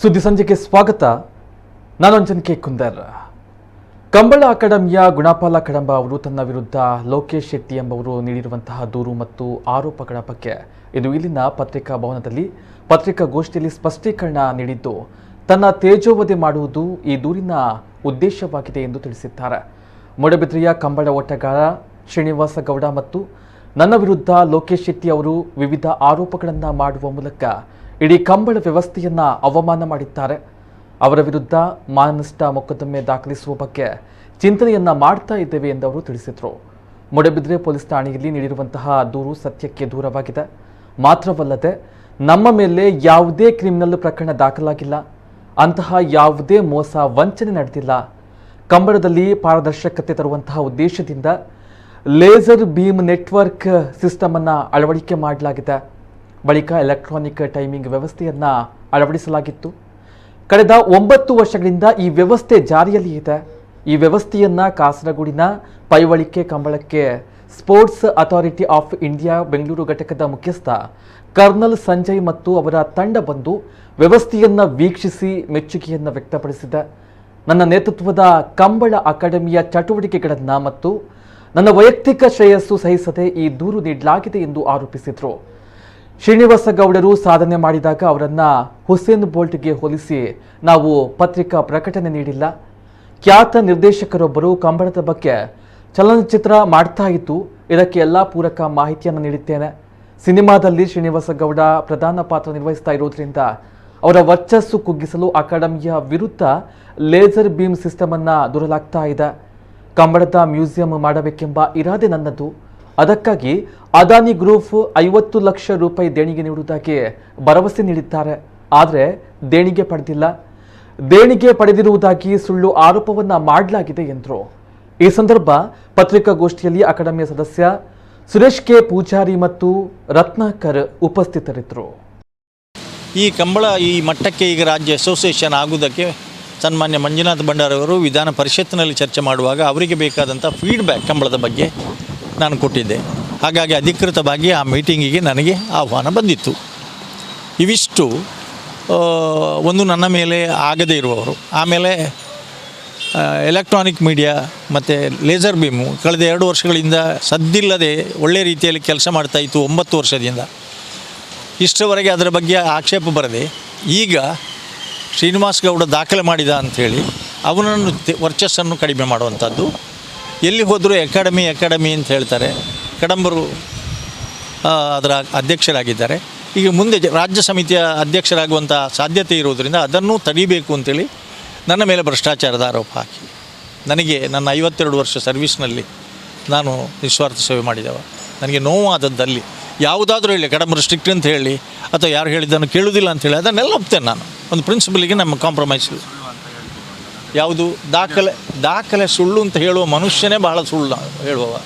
ಸುದ್ದಿ ಸಂಜೆಗೆ ಸ್ವಾಗತ. ನಾನು ಅಂಜನ್ ಕೆ ಕುಂದರ್. ಕಂಬಳ ಅಕಾಡೆಮಿಯ ಗುಣಪಾಲ ಕಡಂಬ ಅವರು ತನ್ನ ವಿರುದ್ಧ ಲೋಕೇಶ್ ಶೆಟ್ಟಿ ಎಂಬವರು ನೀಡಿರುವಂತಹ ದೂರು ಮತ್ತು ಆರೋಪಗಳ ಬಗ್ಗೆ ಇದು ಇಲ್ಲಿನ ಪತ್ರಿಕಾ ಭವನದಲ್ಲಿ ಪತ್ರಿಕಾಗೋಷ್ಠಿಯಲ್ಲಿ ಸ್ಪಷ್ಟೀಕರಣ ನೀಡಿದ್ದು, ತನ್ನ ತೇಜೋವಧೆ ಮಾಡುವುದು ಈ ದೂರಿನ ಉದ್ದೇಶವಾಗಿದೆ ಎಂದು ತಿಳಿಸಿದ್ದಾರೆ. ಮೂಡಬಿದ್ರೆಯ ಕಂಬಳ ಓಟಗಾರ ಶ್ರೀನಿವಾಸ ಗೌಡ ಮತ್ತು ನನ್ನ ವಿರುದ್ಧ ಲೋಕೇಶ್ ಶೆಟ್ಟಿ ಅವರು ವಿವಿಧ ಆರೋಪಗಳನ್ನು ಮಾಡುವ ಮೂಲಕ ಇಡೀ ಕಂಬಳ ವ್ಯವಸ್ಥೆಯನ್ನ ಅವಮಾನ ಮಾಡಿದ್ದಾರೆ. ಅವರ ವಿರುದ್ಧ ಮಾನನಷ್ಟ ಮೊಕದ್ದಮೆ ದಾಖಲಿಸುವ ಬಗ್ಗೆ ಚಿಂತನೆಯನ್ನ ಮಾಡ್ತಾ ಇದ್ದೇವೆ ಎಂದು ಅವರು ತಿಳಿಸಿದರು. ಮೂಡಬಿದ್ರೆ ಪೊಲೀಸ್ ಠಾಣೆಯಲ್ಲಿ ನೀಡಿರುವಂತಹ ದೂರು ಸತ್ಯಕ್ಕೆ ದೂರವಾಗಿದೆ. ಮಾತ್ರವಲ್ಲದೆ ನಮ್ಮ ಮೇಲೆ ಯಾವುದೇ ಕ್ರಿಮಿನಲ್ ಪ್ರಕರಣ ದಾಖಲಾಗಿಲ್ಲ, ಅಂತಹ ಯಾವುದೇ ಮೋಸ ವಂಚನೆ ನಡೆದಿಲ್ಲ. ಕಂಬಳದಲ್ಲಿ ಪಾರದರ್ಶಕತೆ ತರುವಂತಹ ಉದ್ದೇಶದಿಂದ ಲೇಸರ್ ಬೀಮ್ ನೆಟ್ವರ್ಕ್ ಸಿಸ್ಟಮ್ ಅನ್ನು ಅಳವಡಿಕೆ ಮಾಡಲಾಗಿದೆ. ಬಳಿಕ ಎಲೆಕ್ಟ್ರಾನಿಕ್ ಟೈಮಿಂಗ್ ವ್ಯವಸ್ಥೆಯನ್ನು ಅಳವಡಿಸಲಾಗಿತ್ತು. ಕಳೆದ 9 ವರ್ಷಗಳಿಂದ ಈ ವ್ಯವಸ್ಥೆ ಜಾರಿಯಲ್ಲಿ ಇದೆ. ಈ ವ್ಯವಸ್ಥೆಯನ್ನು ಕಾಸರಗೋಡಿನ ಪೈವಳಿಕೆ ಕಂಬಳಕ್ಕೆ Sports Authority of India Bengaluru ಘಟಕದ ಮುಖ್ಯಸ್ಥ ಕರ್ನಲ್ ಸಂಜಯ್ ಮತ್ತು ಅವರ ತಂಡ ಬಂದು ವ್ಯವಸ್ಥೆಯನ್ನು ವೀಕ್ಷಿಸಿ ಮೆಚ್ಚುಗೆಯನ್ನು ವ್ಯಕ್ತಪಡಿಸಿದೆ. ನನ್ನ ನೇತೃತ್ವದ ಕಂಬಳ ಅಕಾಡೆಮಿಯ ಚಟುವಟಿಕೆಗಳನ್ನು ಮತ್ತು ನನ್ನ ವೈಯಕ್ತಿಕ ಶ್ರೇಯಸ್ಸು ಸಹಿಸದೆ ಈ ದೂರು ನೀಡಲಾಗಿದೆ ಎಂದು ಆರೋಪಿಸಿದರು. ಶ್ರೀನಿವಾಸ ಗೌಡರು ಸಾಧನೆ ಮಾಡಿದಾಗ ಅವರನ್ನ ಹುಸೇನ್ ಬೋಲ್ಟ್ಗೆ ಹೋಲಿಸಿ ನಾವು ಪತ್ರಿಕಾ ಪ್ರಕಟಣೆ ನೀಡಿಲ್ಲ. ಖ್ಯಾತ ನಿರ್ದೇಶಕರೊಬ್ಬರು ಕಂಬಳದ ಬಗ್ಗೆ ಚಲನಚಿತ್ರ ಮಾಡ್ತಾ ಇದ್ದು, ಇದಕ್ಕೆ ಎಲ್ಲ ಪೂರಕ ಮಾಹಿತಿಯನ್ನು ನೀಡಿದ್ದೇನೆ. ಸಿನಿಮಾದಲ್ಲಿ ಶ್ರೀನಿವಾಸ ಗೌಡ ಪ್ರಧಾನ ಪಾತ್ರ ನಿರ್ವಹಿಸ್ತಾ ಇರೋದ್ರಿಂದ ಅವರ ವರ್ಚಸ್ಸು ಕುಗ್ಗಿಸಲು ಅಕಾಡೆಮಿಯ ವಿರುದ್ಧ ಲೇಸರ್ ಬೀಮ್ ಸಿಸ್ಟಮ್ ಅನ್ನ ದೂರಲಾಗ್ತಾ ಇದೆ. ಕಂಬಳದ ಮ್ಯೂಸಿಯಂ ಮಾಡಬೇಕೆಂಬ ಇರಾದೆ ನನ್ನದು. ಅದಕ್ಕಾಗಿ ಅದಾನಿ ಗ್ರೂಪ್ 50 ಲಕ್ಷ ರೂಪಾಯಿ ದೇಣಿಗೆ ನೀಡುವುದಾಗಿ ಭರವಸೆ ನೀಡಿದ್ದಾರೆ. ಆದರೆ ದೇಣಿಗೆ ಪಡೆದಿಲ್ಲ. ದೇಣಿಗೆ ಪಡೆದಿರುವುದಾಗಿ ಸುಳ್ಳು ಆರೋಪವನ್ನ ಮಾಡಲಾಗಿದೆ ಎಂದರು. ಈ ಸಂದರ್ಭ ಪತ್ರಿಕಾಗೋಷ್ಠಿಯಲ್ಲಿ ಅಕಾಡೆಮಿಯ ಸದಸ್ಯ ಸುರೇಶ್ ಕೆ ಪೂಜಾರಿ ಮತ್ತು ರತ್ನಾಕರ್ ಉಪಸ್ಥಿತರಿದ್ದರು. ಈ ಕಂಬಳ ಈ ಮಟ್ಟಕ್ಕೆ ಈಗ ರಾಜ್ಯ ಅಸೋಸಿಯೇಷನ್ ಆಗುವುದಕ್ಕೆ ಸನ್ಮಾನ್ಯ ಮಂಜುನಾಥ ಭಂಡಾರವರು ವಿಧಾನ ಪರಿಷತ್ತಿನಲ್ಲಿ ಚರ್ಚೆ ಮಾಡುವಾಗ ಅವರಿಗೆ ಬೇಕಾದಂಥ ಫೀಡ್ಬ್ಯಾಕ್ ಕಂಬಳದ ಬಗ್ಗೆ ನಾನು ಕೊಟ್ಟಿದ್ದೆ. ಹಾಗಾಗಿ ಅಧಿಕೃತವಾಗಿ ಆ ಮೀಟಿಂಗಿಗೆ ನನಗೆ ಆಹ್ವಾನ ಬಂದಿತ್ತು. ಇವಿಷ್ಟು ಒಂದು ನನ್ನ ಮೇಲೆ ಆಗದೇ ಇರುವವರು. ಆಮೇಲೆ ಎಲೆಕ್ಟ್ರಾನಿಕ್ ಮೀಡಿಯಾ ಮತ್ತು ಲೇಸರ್ ಬೀಮು ಕಳೆದ 2 ವರ್ಷಗಳಿಂದ ಸದ್ದಿಲ್ಲದೆ ಒಳ್ಳೆಯ ರೀತಿಯಲ್ಲಿ ಕೆಲಸ ಮಾಡ್ತಾಯಿತ್ತು. 9 ವರ್ಷದಿಂದ ಇಷ್ಟರವರೆಗೆ ಅದರ ಬಗ್ಗೆ ಆಕ್ಷೇಪ ಬರದೆ ಈಗ ಶ್ರೀನಿವಾಸ ಗೌಡ ದಾಖಲೆ ಮಾಡಿದ ಅಂಥೇಳಿ ಅವನನ್ನು ವರ್ಚಸ್ಸನ್ನು ಕಡಿಮೆ ಮಾಡುವಂಥದ್ದು. ಎಲ್ಲಿ ಹೋದರೂ ಅಕಾಡೆಮಿ ಅಂತ ಹೇಳ್ತಾರೆ. ಕಡಂಬರು ಅದರ ಅಧ್ಯಕ್ಷರಾಗಿದ್ದಾರೆ. ಈಗ ಮುಂದೆ ರಾಜ್ಯ ಸಮಿತಿಯ ಅಧ್ಯಕ್ಷರಾಗುವಂಥ ಸಾಧ್ಯತೆ ಇರುವುದರಿಂದ ಅದನ್ನು ತಡಿಬೇಕು ಅಂತೇಳಿ ನನ್ನ ಮೇಲೆ ಭ್ರಷ್ಟಾಚಾರದ ಆರೋಪ ಹಾಕಿ ನನಗೆ ನನ್ನ 52 ವರ್ಷ ಸರ್ವಿಸ್ನಲ್ಲಿ ನಾನು ನಿಸ್ವಾರ್ಥ ಸೇವೆ ಮಾಡಿದವ. ನನಗೆ ನೋವಾದದ್ದಲ್ಲಿ ಯಾವುದಾದ್ರೂ ಹೇಳಿ ಕಡಂಬರು ಸ್ಟ್ರಿಕ್ಟ್ ಅಂತ ಹೇಳಿ ಅಥವಾ ಯಾರು ಹೇಳಿದ್ದನ್ನು ಕೇಳುವುದಿಲ್ಲ ಅಂಥೇಳಿ ಅದನ್ನೆಲ್ಲ ಒಪ್ತೇನೆ. ನಾನು ಒಂದು ಪ್ರಿನ್ಸಿಪಲಿಗೆ ನಮ್ಮ ಕಾಂಪ್ರಮೈಸ್. ಯಾವುದು ದಾಖಲೆ ಸುಳ್ಳು ಅಂತ ಹೇಳುವ ಮನುಷ್ಯನೇ ಬಹಳ ಸುಳ್ಳು ಹೇಳುವವ.